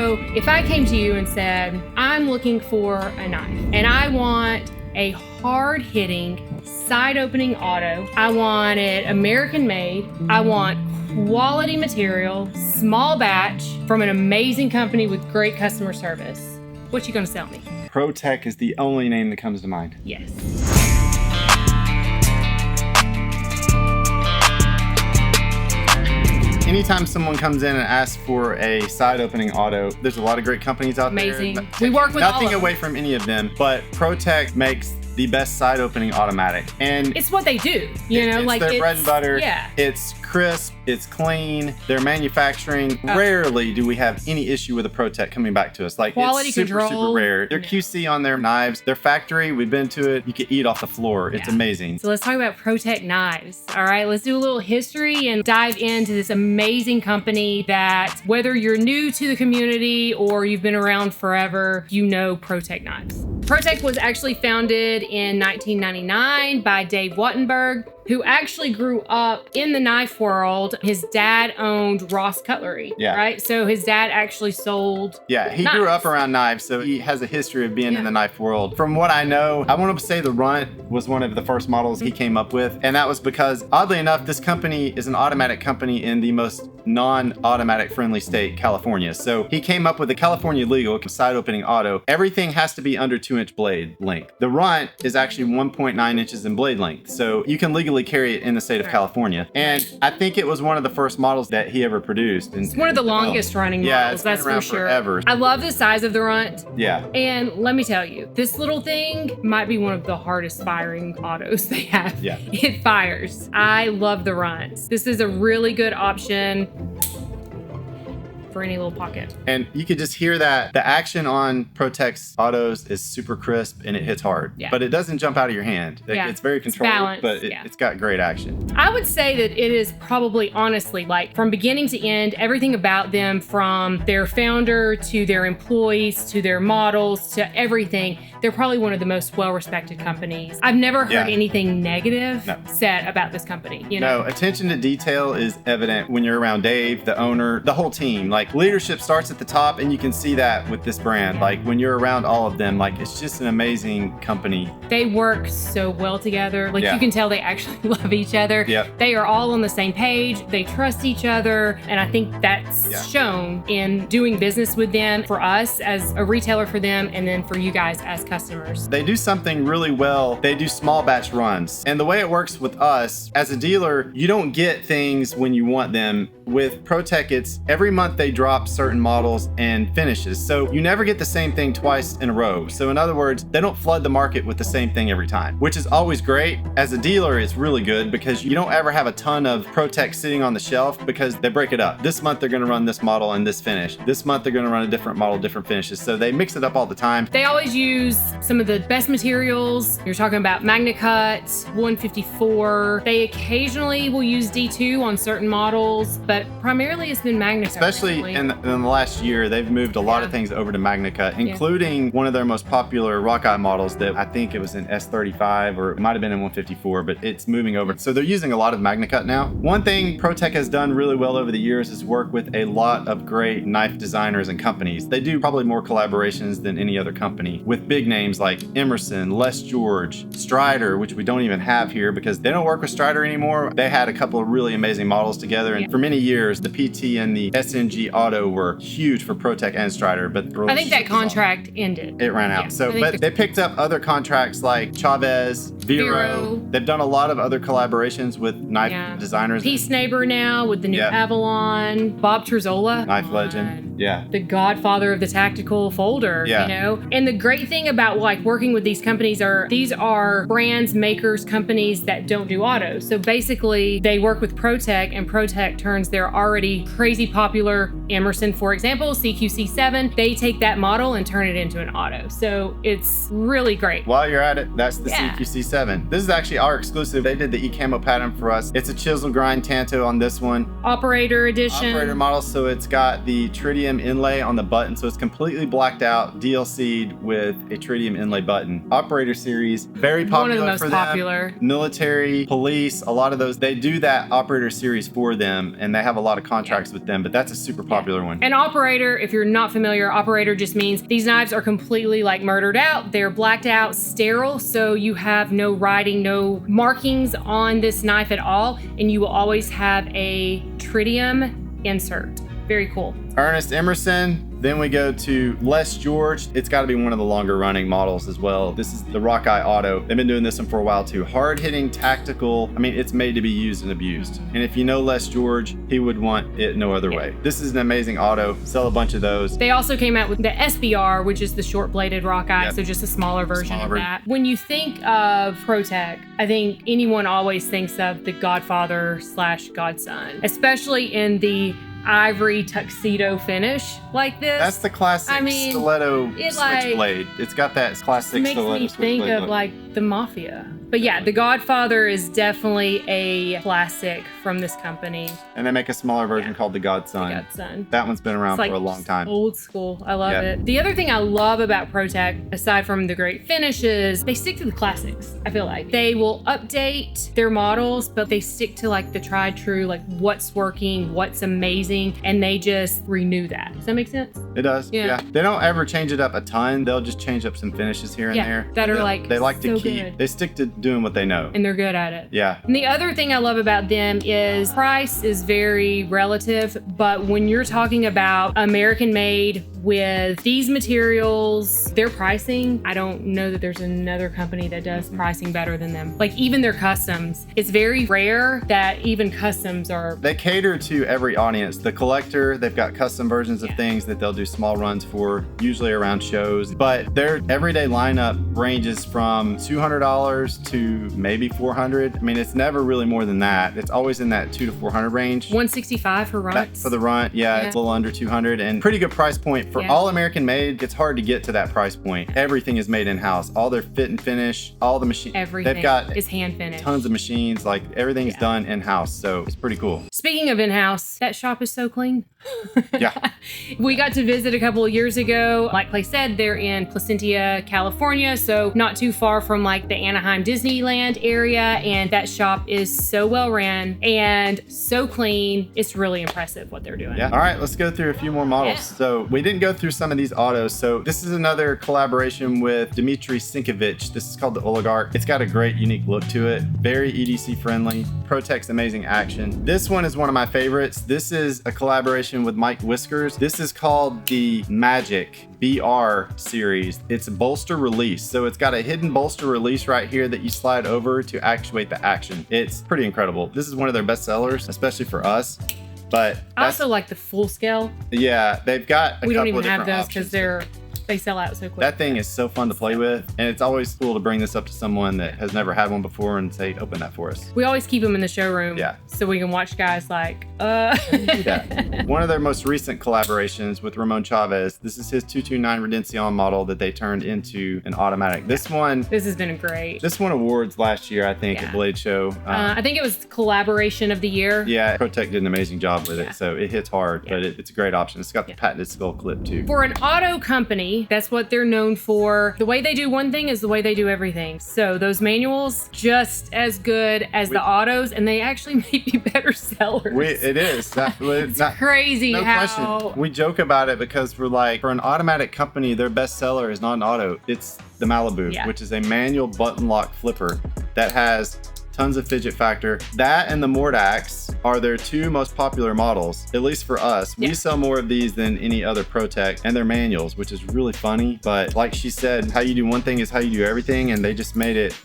So if I came to you and said, I'm looking for a knife and I want a hard-hitting, side-opening auto, I want it American-made, I want quality material, small batch, from an amazing company with great customer service, what you gonna sell me? ProTech is the only name that comes to mind. Yes. Anytime someone comes in and asks for a side opening auto, there's a lot of great companies out there. Amazing. We work with all nothing of them. away from any of them, but ProTech makes the best side opening automatic. And it's what they do, you know, it's their bread and butter. Yeah. It's crisp, it's clean, their manufacturing. Rarely do we have any issue with a ProTech coming back to us. Like, quality it's super, control. super rare. Their QC on their knives, their factory, we've been to it. You can eat off the floor. It's amazing. So let's talk about ProTech knives. All right, let's do a little history and dive into this amazing company that, whether you're new to the community or you've been around forever, you know ProTech knives. ProTech was actually founded in 1999 by Dave Wattenberg, who actually grew up in the knife world. His dad owned Ross Cutlery, right? So his dad actually sold he knives. grew up around knives, so he has a history of being in the knife world. From what I know, I want to say the Runt was one of the first models he came up with, and that was because, oddly enough, this company is an automatic company in the most non-automatic friendly state, California. So he came up with a California legal side opening auto. Everything has to be under 2-inch blade length. The Runt is actually 1.9 inches in blade length, so you can legally carry it in the state of California. And I think it was one of the first models that he ever produced. It's one of the longest running models, that's for sure. Forever. I love the size of the Runt. Yeah. And let me tell you, this little thing might be one of the hardest firing autos they have. Yeah. It fires. I love the Runts. This is a really good option for any little pocket. And you could just hear that the action on ProTech's autos is super crisp and it hits hard, but it doesn't jump out of your hand. It's very controlled, but it's got great action. I would say that it is probably, honestly, like from beginning to end, everything about them, from their founder to their employees to their models to everything, they're probably one of the most well-respected companies. I've never heard anything negative said about this company. You know? No, attention to detail is evident when you're around Dave, the owner, the whole team. Like, leadership starts at the top, and you can see that with this brand. Like, when you're around all of them, like, it's just an amazing company. They work so well together. Like, you can tell they actually love each other. They are all on the same page. They trust each other. And I think that's shown in doing business with them, for us as a retailer for them, and then for you guys as customers. They do something really well. They do small batch runs. And the way it works with us, as a dealer, you don't get things when you want them. With ProTech, it's every month they drop certain models and finishes. So you never get the same thing twice in a row. So in other words, they don't flood the market with the same thing every time, which is always great. As a dealer, it's really good because you don't ever have a ton of ProTech sitting on the shelf because they break it up. This month they're going to run this model and this finish. This month they're going to run a different model, different finishes. So they mix it up all the time. They always use some of the best materials. You're talking about MagnaCut, 154. They occasionally will use D2 on certain models, but primarily it's been MagnaCut. Especially in the last year, they've moved a lot of things over to MagnaCut, including one of their most popular Rockeye models that I think it was in S35 or it might have been in 154, but it's moving over. So they're using a lot of MagnaCut now. One thing ProTech has done really well over the years is work with a lot of great knife designers and companies. They do probably more collaborations than any other company with big names like Emerson, Les George, Strider, which we don't even have here because they don't work with Strider anymore. They had a couple of really amazing models together, and for many years, the PT and the SNG Auto were huge for ProTech and Strider, but I think that contract ended. It ran out. So, but they picked up other contracts like Chaves, Vero. They've done a lot of other collaborations with knife designers. Peace Neighbor now with the new Avalon, Bob Terzuola, knife legend. The Godfather of the tactical folder. You know, and the great thing about like working with these companies are these are brands, makers, companies that don't do autos. So basically, they work with ProTech, and ProTech turns their already crazy popular Emerson, for example, CQC7. They take that model and turn it into an auto. So it's really great. While you're at it, that's the CQC7. 7. This is actually our exclusive. They did the E-camo pattern for us. It's a chisel grind tanto on this one. Operator edition. Operator model, so it's got the tritium inlay on the button, so it's completely blacked out, DLC'd with a tritium inlay button. Operator series, very popular. One of the most for popular. Them. Military, police, a lot of those, they do that operator series for them, and they have a lot of contracts with them, but that's a super popular one. An operator, if you're not familiar, operator just means these knives are completely like murdered out. They're blacked out, sterile, so you have no writing, no markings on this knife at all, and you will always have a tritium insert. Very cool. Ernest Emerson. Then we go to Les George. It's got to be one of the longer running models as well. This is the Rockeye Auto. They've been doing this one for a while too. Hard hitting, tactical. I mean, it's made to be used and abused. And if you know Les George, he would want it no other way. This is an amazing auto. Sell a bunch of those. They also came out with the SBR, which is the short bladed Rockeye. So just a smaller version of that. When you think of ProTech, I think anyone always thinks of the Godfather / Godson, especially in the ivory tuxedo finish like this. That's the classic stiletto switchblade. It's got that classic stiletto switchblade. Makes me think of like the Mafia. But yeah, the Godfather is definitely a classic from this company. And they make a smaller version called the Godson. The Godson. That one's been around for a long time. Old school. I love it. The other thing I love about ProTech, aside from the great finishes, they stick to the classics. I feel like they will update their models, but they stick to like the tried true, like what's working, what's amazing, and they just renew that. Does that make sense? It does. Yeah. They don't ever change it up a ton. They'll just change up some finishes here and there. That are like they like to so keep. good. They stick to doing what they know. And they're good at it. Yeah. And the other thing I love about them is price is very relative, but when you're talking about American made with these materials, their pricing, I don't know that there's another company that does pricing better than them. Like even their customs, it's very rare that even customs are. They cater to every audience. The collector, they've got custom versions of things that they'll do small runs for, usually around shows. But their everyday lineup ranges from $200 to maybe $400. I mean, it's never really more than that. It's always in that $200 to $400 range. $165 for Runt. For the Runt, it's a little under $200 and pretty good price point for all American made. It's hard to get to that price point. Everything is made in house. All their fit and finish, all the machines. Everything they've got is hand finished. Tons of machines. Like everything's done in house, so it's pretty cool. Speaking of in house, that shop is so clean. Yeah. We got to visit a couple of years ago. Like Clay said, they're in Placentia, California, so not too far from like the Anaheim Disneyland area, and that shop is so well ran and so clean. It's really impressive what they're doing. Yeah. All right, let's go through a few more models. So we didn't go through some of these autos. So this is another collaboration with Dmitry Sinkovich. This is called the Oligarch. It's got a great unique look to it. Very EDC friendly. ProTech's amazing action. This one is one of my favorites. This is a collaboration with Mike Whiskers. This is called the Magic BR series. It's a bolster release. So it's got a hidden bolster release right here that you slide over to actuate the action. It's pretty incredible. This is one of their best sellers, especially for us. But I also like the full scale. Yeah, they've got a couple of different options. We don't even have those because they sell out so quick. That thing is so fun to play with, and it's always cool to bring this up to someone that has never had one before and say, open that for us. We always keep them in the showroom so we can watch guys like, One of their most recent collaborations with Ramon Chaves, this is his 229 Redencion model that they turned into an automatic. This has been great. This won awards last year, I think, at Blade Show. I think it was collaboration of the year. Yeah, ProTech did an amazing job with it, so it hits hard, but it's a great option. It's got the patented skull clip too. For an auto company, that's what they're known for. The way they do one thing is the way they do everything. So those manuals, just as good as the autos, and they actually may be better sellers. It is. It's crazy no how... question. We joke about it because we're like, for an automatic company, their best seller is not an auto. It's the Malibu, which is a manual button lock flipper that has tons of fidget factor. That and the Mordax are their two most popular models, at least for us. We sell more of these than any other ProTech, and their manuals, which is really funny. But like she said, how you do one thing is how you do everything, and they just made it.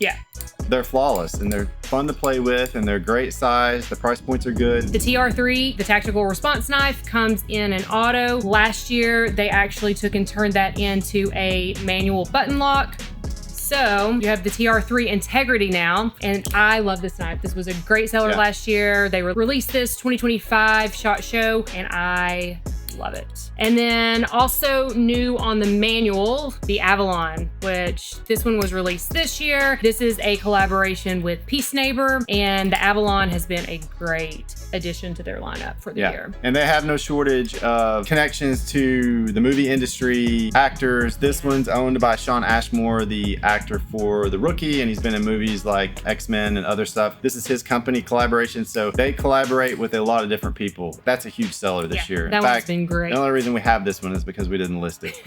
They're flawless, and they're fun to play with, and they're great size. The price points are good. The TR3, the tactical response knife, comes in an auto. Last year, they actually took and turned that into a manual button lock. So you have the TR3 Integrity now, and I love this knife. This was a great seller last year. They released this 2025 SHOT Show, and I love it. And then also new on the manual, the Avalon, which this one was released this year. This is a collaboration with Peace Neighbor, and the Avalon has been a great addition to their lineup for the year. And they have no shortage of connections to the movie industry, actors. This one's owned by Sean Ashmore, the actor for The Rookie, and he's been in movies like X-Men and other stuff. This is his company collaboration, so they collaborate with a lot of different people. That's a huge seller this year. That one's been great. The only reason we have this one is because we didn't list it.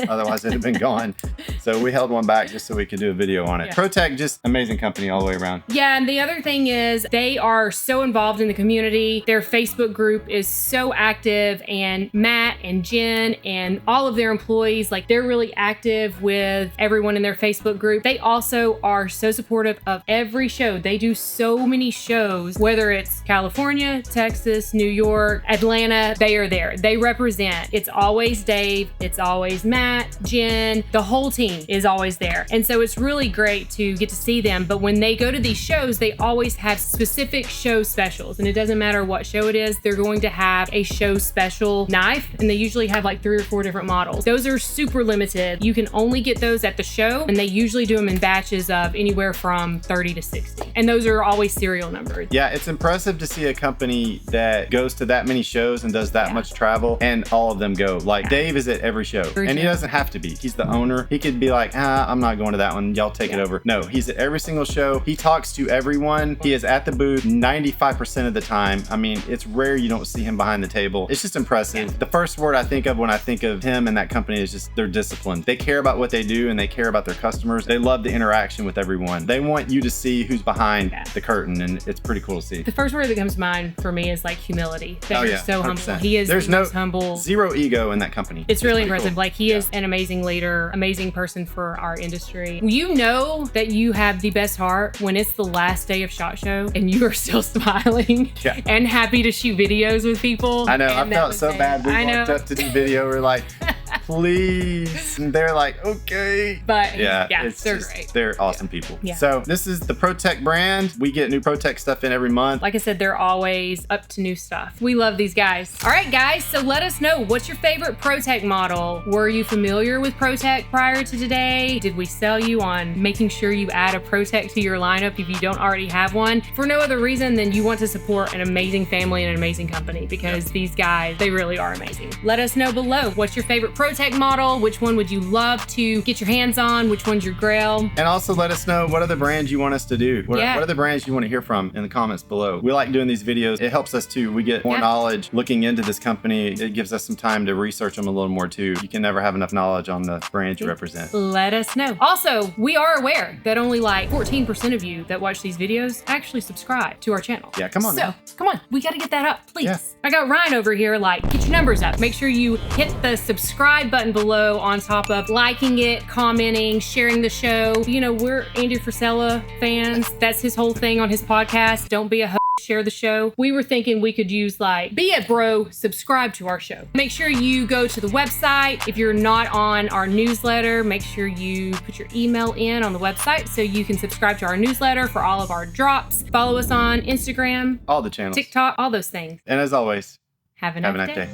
Otherwise, it'd have been gone. So we held one back just so we could do a video on it. ProTech, just amazing company all the way around. Yeah, and the other thing is they are so involved in the community. Their Facebook group is so active, and Matt and Jen and all of their employees, like they're really active with everyone in their Facebook group. They also are so supportive of every show. They do so many shows, whether it's California, Texas, New York, Atlanta, they are there. They represent. It's always Dave, it's always Matt, Jen, the whole team is always there. And so it's really great to get to see them. But when they go to these shows, they always have specific show specials. And it doesn't matter what show it is, they're going to have a show special knife. And they usually have like 3 or 4 different models. Those are super limited. You can only get those at the show. And they usually do them in batches of anywhere from 30 to 60. And those are always serial numbered. Yeah, it's impressive to see a company that goes to that many shows and does that much travel, and all of them go. Like Dave is at every show, and he doesn't have to be. He's the owner. He could be like, I'm not going to that one. Y'all take it over. No, he's at every single show. He talks to everyone. He is at the booth 95% of the time. I mean, it's rare you don't see him behind the table. It's just impressive. The first word I think of when I think of him and that company is just they're disciplined. They care about what they do, and they care about their customers. They love the interaction with everyone. They want you to see who's behind the curtain, and it's pretty cool to see. The first word that comes to mind for me is like humility. They're so 100%. humble. He is There's the most humble. Zero ego in that company. It's really impressive. Cool. Like he is an amazing leader, amazing person for our industry. You know that you have the best heart when it's the last day of SHOT Show and you are still smiling and happy to shoot videos with people. I know. I felt so bad. We walked up to the video. We're like, please. And they're like, okay. But they're great. They're awesome people. Yeah. So this is the ProTech brand. We get new ProTech stuff in every month. Like I said, they're always up to new stuff. We love these guys. All right, guys. So let us know, what's your favorite ProTech model? Were you familiar with ProTech prior to today? Did we sell you on making sure you add a ProTech to your lineup if you don't already have one? For no other reason than you want to support an amazing family and an amazing company, because these guys, they really are amazing. Let us know below, what's your favorite ProTech model? Which one would you love to get your hands on? Which one's your grail? And also let us know what other brands you want us to do. What other brands you want to hear from in the comments below. We like doing these videos. It helps us too. We get more knowledge looking into this company. It gives us some time to research them a little more too. You can never have enough knowledge on the brands you represent. Let us know. Also, we are aware that only like 14% of you that watch these videos actually subscribe to our channel. Yeah, come on now. Come on, we got to get that up, please. Yeah. I got Ryan over here, like, get your numbers up. Make sure you hit the subscribe button below on top of liking it, commenting, sharing the show. You know, we're Andy Frisella fans. That's his whole thing on his podcast. Don't be a hoe, share the show. We were thinking we could use like, be it bro, subscribe to our show. Make sure you go to the website. If you're not on our newsletter, make sure you put your email in on the website so you can subscribe to our newsletter for all of our drops. Follow us on Instagram, all the channels, TikTok, all those things. And as always, have a nice day.